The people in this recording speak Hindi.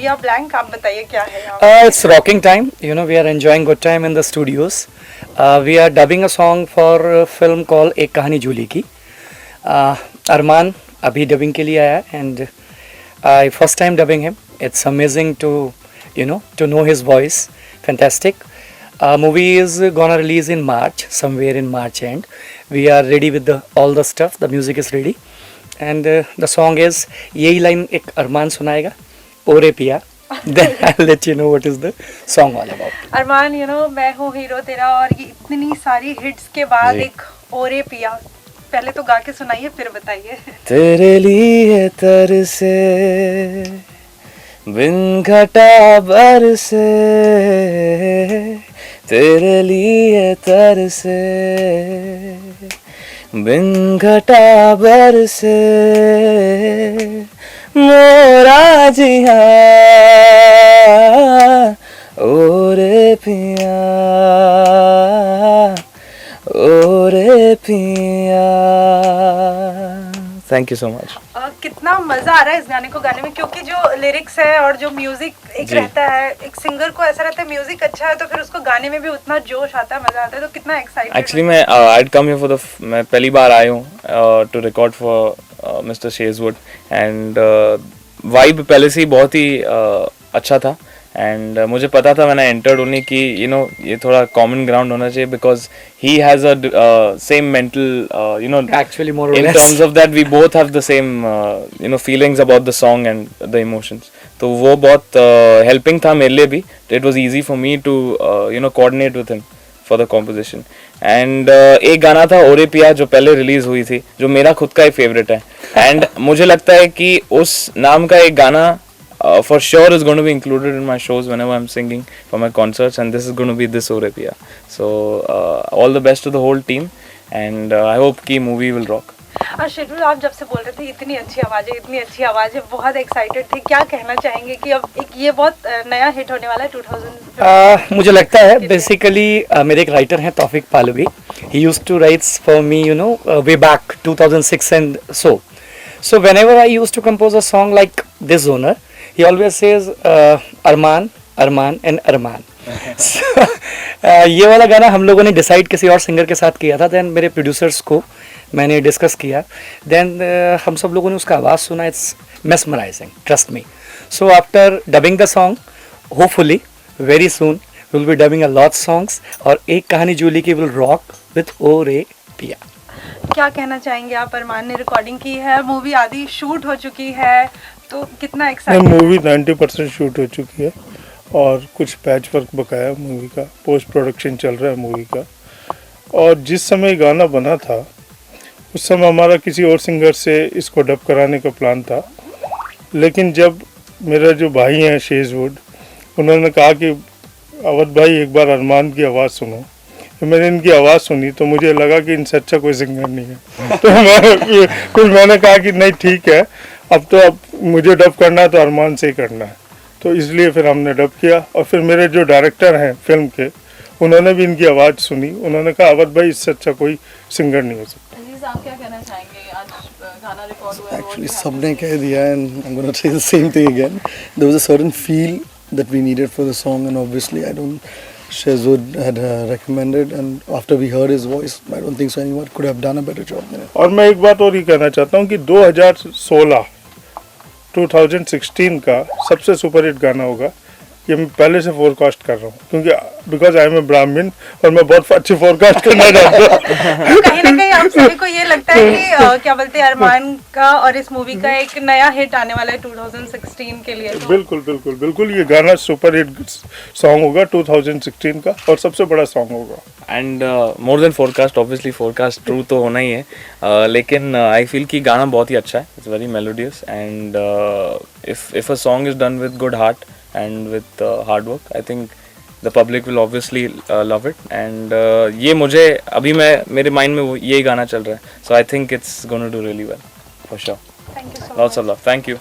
पिया ब्लैंक, आप बताइए क्या है यहाँ? It's rocking time. You know, we are enjoying good time in the studios. We are dubbing a song for a film called एक कहानी जूली की. अरमान अभी dubbing के लिए आया and I first time dubbing him. It's amazing to know his voice. Fantastic. Movie is gonna release in March, somewhere in March end. We are ready with all the stuff. The music is ready. And the song is यही line एक अरमान सुनाएगा, ओरे पिया. Then I'll let you know what is the song all about. अरमान, मैं हूँ हीरो तेरा, और ये इतनी सारी हिट्स के बाद एक ओरे पिया, पहले तो गा के सुनाइए फिर बताइए. तेरे लिए तरसे बिन घटा बरसे, तेरे लिए तरसे बिन घटा बरसे, मोरा जिया ओरे पिया, ओरे पिया. Thank you so much. कितना मजा आ रहा है इस गाने को गाने में, क्योंकि जो लिरिक्स है और जो म्यूजिक एक रहता है, एक सिंगर को ऐसा रहता है म्यूजिक अच्छा है तो फिर उसको गाने में भी उतना जोश आता है, मजा आता है, तो कितना एक्साइटेड. एक्चुअली मैं आई कम हियर फॉर मैं पहली बार आया हूँ टू रिकॉर्ड फॉर मिस्टर शेजवुड, एंड वाइब पहले से ही बहुत ही अच्छा था. एंड मुझे पता था मैंने एंटर्ड होने की ये थोड़ा कॉमन ग्राउंड होना चाहिए, because he has a same mental Actually more or in less. terms of that we both have the same feelings about the song and the emotions. तो वो बहुत helping था मेरे लिए भी. It was easy for me to coordinate with him for the composition. And एक गाना था ओरे पिया जो पहले रिलीज हुई थी, जो मेरा खुद का एक फेवरेट है. एंड मुझे लगता है कि उस नाम का एक गाना for sure is going to be included in my shows whenever I'm singing for my concerts, and this is going to be this Ore Piya. So all the best to the whole team, and I hope कि movie will rock. शेड्यूल, आप जब से बोल रहे थे इतनी अच्छी आवाज़ है, बहुत एक्साइटेड थे, क्या कहना चाहेंगे कि अब एक ये बहुत नया हिट होने वाला है 2000? मुझे लगता है बेसिकली मेरे एक राइटर हैं Taufiq Palvi. He used to writes for me way back 2006 and so whenever I used to compose a song like this Zoner, he always says Arman and Arman. So, ये वाला गाना हम लोगों ने डिसाइड किसी और सिंगर के साथ किया था. देन मेरे प्रोड्यूसर्स को मैंने डिस्कस किया, देन हम सब लोगों ने उसका आवाज़ सुना. It's mesmerizing, trust me. So after dubbing the song, hopefully very soon we'll be dubbing a lot songs, और एक कहानी जूली की will rock with ओरे पिया. क्या कहना चाहेंगे आप? अरमान ने रिकॉर्डिंग की है, मूवी आदि शूट हो चुकी है, तो कितना एक्साइटेड? मूवी 90% शूट हो चुकी है और कुछ पैच वर्क बकाया मूवी का, पोस्ट प्रोडक्शन चल रहा है मूवी का. और जिस समय गाना बना था उस समय हमारा किसी और सिंगर से इसको डब कराने का प्लान था, लेकिन जब मेरा जो भाई हैं शेजवुड, उन्होंने कहा कि अवध भाई एक बार अरमान की आवाज़ सुनो, तो मैंने इनकी आवाज़ सुनी तो मुझे लगा कि इनसे अच्छा कोई सिंगर नहीं है. तो फिर मैंने कहा कि नहीं ठीक है, अब मुझे डब करना है तो अरमान से ही करना है. तो इसलिए फिर हमने डब किया. और फिर मेरे जो डायरेक्टर हैं फिल्म के, उन्होंने भी इनकी आवाज़ सुनी, उन्होंने कहा अवध भाई इससे अच्छा कोई सिंगर नहीं हो सकता. आप क्या कहना चाहेंगे? आज गाना रिकॉर्ड हुआ है. Actually, सबने कह दिया, and I'm gonna say the same thing again. There was a certain feel that we needed for the song, and obviously Shehzud had recommended, and after we heard his voice, I don't think so anyone could have done a better job than it. और मैं एक बात और ही कहना चाहता हूँ कि 2016 का सबसे सुपरहिट गाना होगा, ये मैं पहले से फोरकास्ट कर रहा हूँ, क्योंकि बिकॉज आई एम ए ब्राह्मण और मैं बहुत अच्छी फोरकास्ट करना चाहता हूँ. कहीं ना कहीं आप सभी को ये लगता है कि क्या बोलते हैं, अरमान का और इस मूवी का एक नया हिट आने वाला है 2016 के लिए. तो बिल्कुल ये गाना सुपरहिट सॉन्ग होगा 2016 का, और सबसे बड़ा सॉन्ग होगा. And more than forecast, obviously forecast true तो होना ही है, लेकिन आई फील कि गाना बहुत ही अच्छा है. It's very melodious, and if a song is done with good heart and with hard work, I think the public will obviously love it. And ये मुझे अभी मेरे माइंड में यही गाना चल रहा है, so I think it's going to do really well for sure. Thank you so much. Lots of love. Thank you.